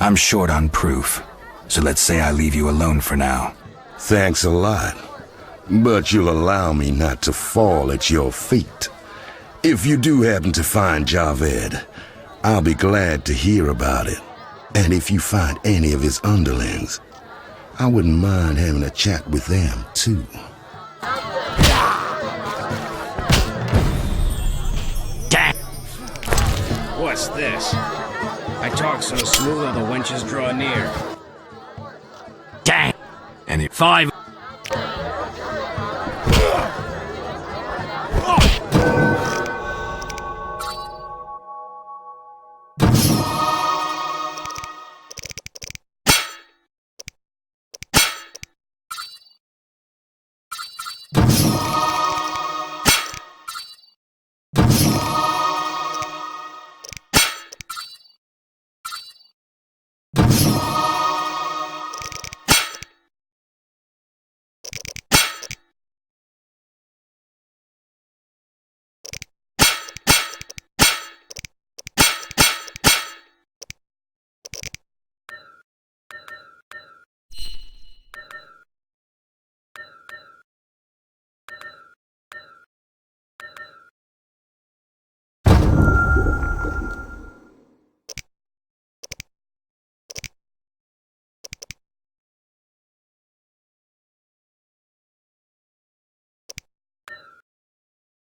S2: I'm short on proof, so let's say I leave you alone for now.
S7: Thanks a lot. But you'll allow me not to fall at your feet. If you do happen to find Javed, I'll be glad to hear about it. And if you find any of his underlings, I wouldn't mind having a chat with them, too.
S11: Damn! What's this? I talk so smooth all the wenches draw near. Damn!
S2: And if
S11: 5...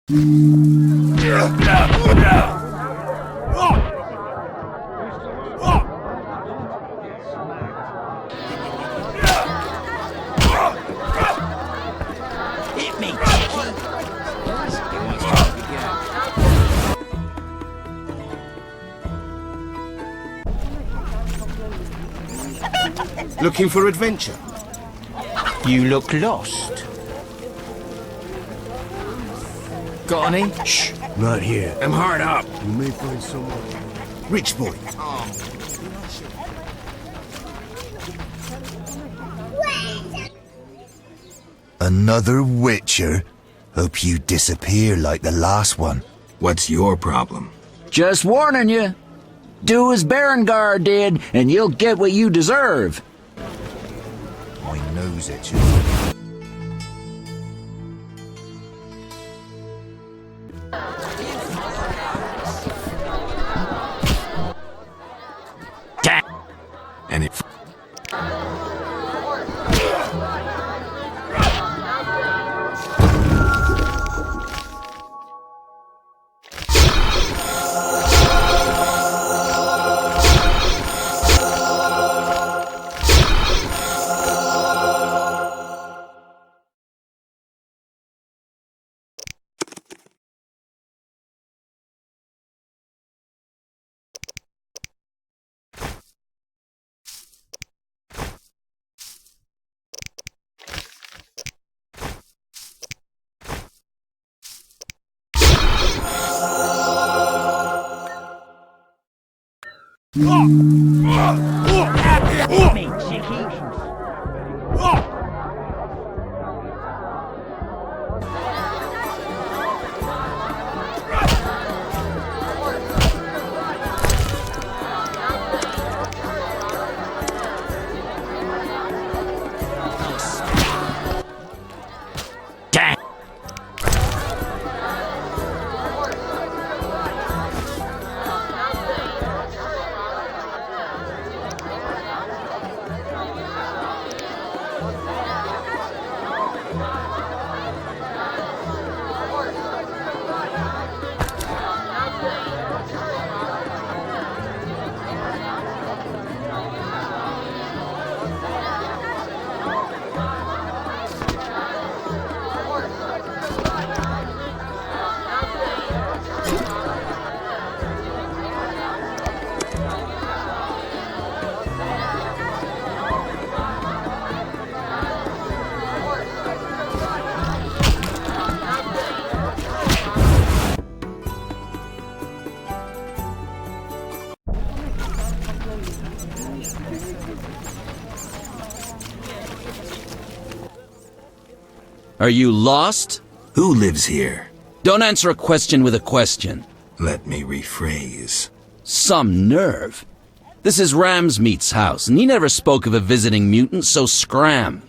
S5: Hit me,
S7: Looking for adventure?
S5: You look lost.
S11: Got any?
S7: Shh, not here.
S11: I'm hard up.
S7: You may find someone. Rich boy.
S21: Another Witcher? Hope you disappear like the last one.
S2: What's your problem?
S22: Just warning you. Do as Berengar did, and you'll get what you deserve.
S21: My nose itches.
S2: And if...
S11: Me, chickie.
S4: Are you lost?
S2: Who lives here?
S4: Don't answer a question with a question.
S2: Let me rephrase.
S4: Some nerve. This is Ramsmeat's house, and he never spoke of a visiting mutant, so scram.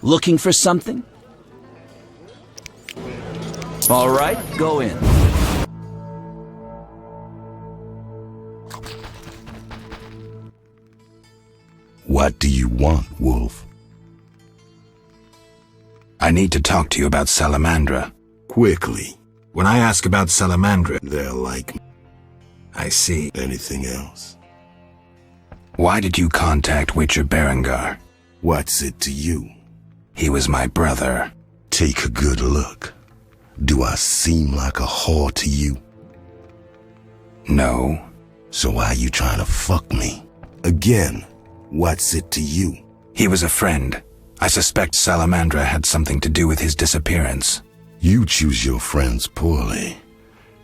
S4: Looking for something? All right, go in.
S7: What do you want, Wolf?
S2: I need to talk to you about Salamandra.
S7: Quickly.
S2: When I ask about Salamandra,
S7: they're like me.
S2: I see.
S7: Anything else?
S2: Why did you contact Witcher Berengar?
S7: What's it to you?
S2: He was my brother.
S7: Take a good look. Do I seem like a whore to you?
S2: No.
S7: So why are you trying to fuck me? Again, what's it to you?
S2: He was a friend. I suspect Salamandra had something to do with his disappearance.
S7: You choose your friends poorly.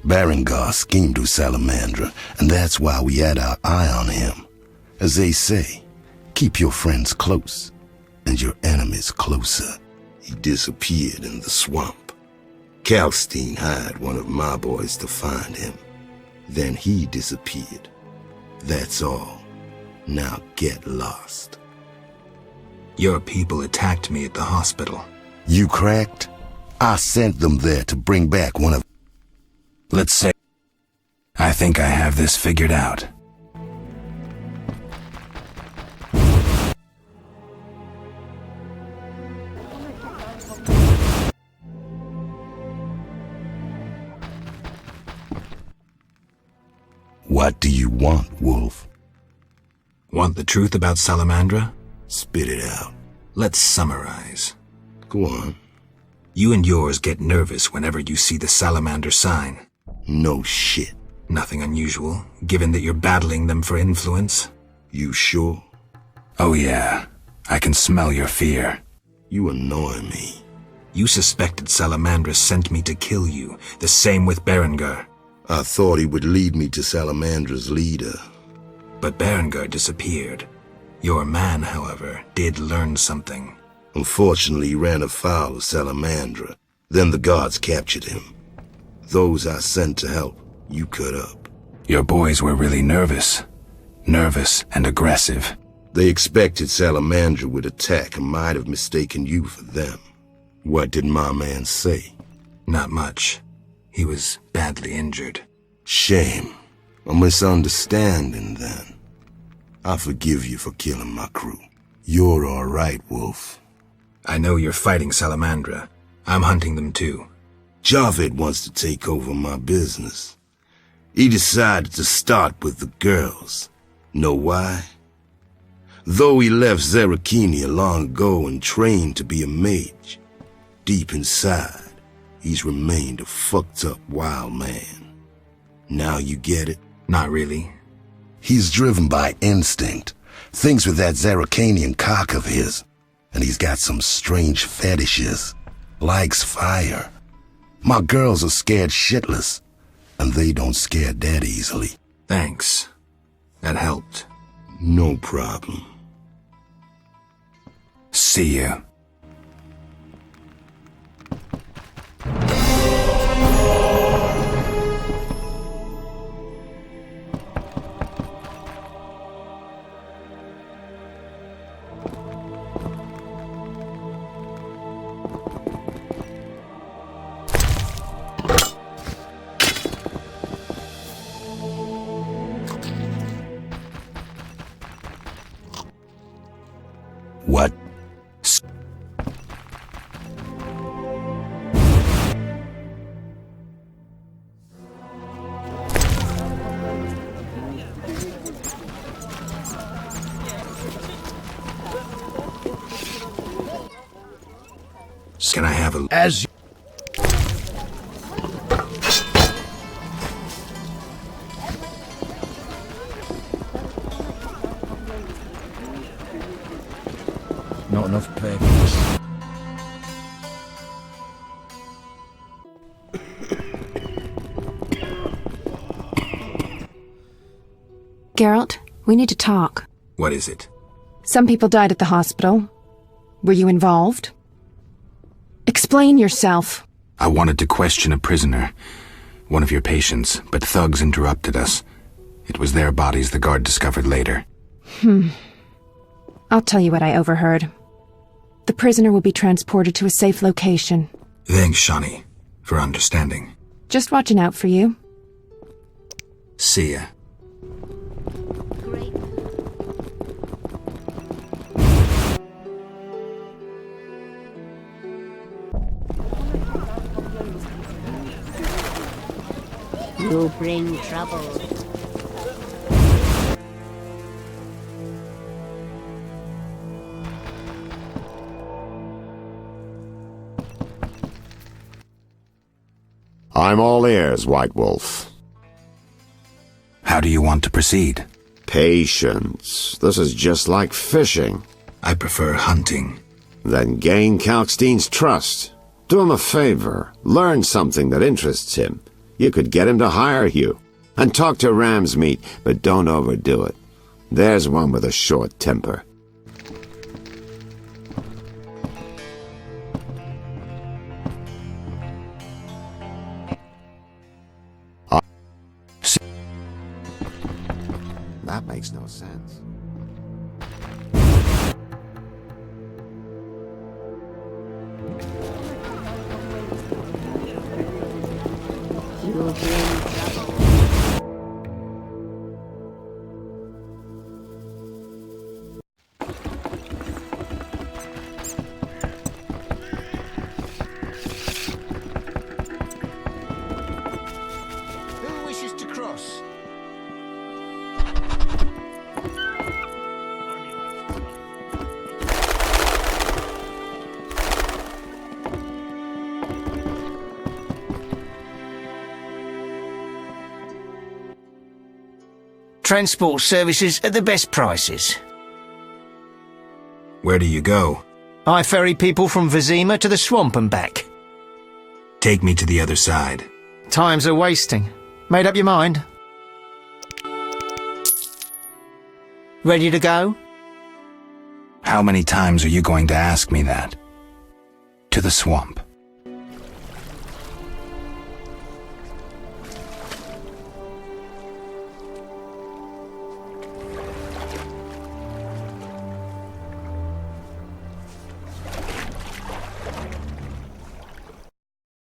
S7: Berengar schemed with Salamandra, and that's why we had our eye on him. As they say, keep your friends close, and your enemies closer. He disappeared in the swamp. Kalkstein hired one of my boys to find him. Then he disappeared. That's all. Now get lost.
S2: Your people attacked me at the hospital.
S7: You cracked? I sent them there to bring back one of...
S2: Let's say... I think I have this figured out.
S7: What do you want, Wolf?
S2: Want the truth about Salamandra?
S7: Spit it out.
S2: Let's summarize.
S7: Go on.
S2: You and yours get nervous whenever you see the salamander sign.
S7: No shit.
S2: Nothing unusual, given that you're battling them for influence.
S7: You sure?
S2: Oh yeah. I can smell your fear.
S7: You annoy me.
S2: You suspected Salamandra sent me to kill you. The same with Berengar.
S7: I thought he would lead me to Salamandra's leader.
S2: But Berengar disappeared. Your man, however, did learn something.
S7: Unfortunately, he ran afoul of Salamandra. Then the guards captured him. Those I sent to help, you cut up.
S2: Your boys were really nervous. Nervous and aggressive.
S7: They expected Salamandra would attack and might have mistaken you for them. What did my man say?
S2: Not much. He was badly injured.
S7: Shame. A misunderstanding, then. I forgive you for killing my crew. You're all right, Wolf.
S2: I know you're fighting Salamandra. I'm hunting them too.
S7: Javed wants to take over my business. He decided to start with the girls. Know why? Though he left Zerakenia long ago and trained to be a mage, deep inside, he's remained a fucked up wild man. Now you get it?
S2: Not really.
S7: He's driven by instinct. Thinks with that Zerakanian cock of his. And he's got some strange fetishes. Likes fire. My girls are scared shitless. and they don't scare that easily.
S2: Thanks. That helped.
S7: No problem.
S2: See you.
S7: What?
S2: Can I have a...
S6: As...
S11: Not enough papers.
S13: Geralt, we need to talk.
S2: What is it?
S13: Some people died at the hospital. Were you involved? Explain yourself.
S2: I wanted to question a prisoner, one of your patients, but thugs interrupted us. It was their bodies the guard discovered later.
S13: I'll tell you what I overheard. The prisoner will be transported to a safe location.
S2: Thanks, Shani, for understanding.
S13: Just watching out for you.
S2: See ya.
S15: You bring trouble.
S1: I'm all ears, White Wolf.
S2: How do you want to proceed?
S1: Patience. This is just like fishing.
S2: I prefer hunting.
S1: Then gain Kalkstein's trust. Do him a favor. Learn something that interests him. You could get him to hire you. And talk to Ram's Meat, but don't overdo it. There's one with a short temper. That makes no sense.
S15: You bring trouble.
S16: Who wishes to cross?
S10: Transport services at the best prices.
S2: Where do you go?
S10: I ferry people from Vizima to the swamp and back.
S2: Take me to the other side.
S10: Times are wasting. Made up your mind? Ready to go?
S2: How many times are you going to ask me that? To the swamp.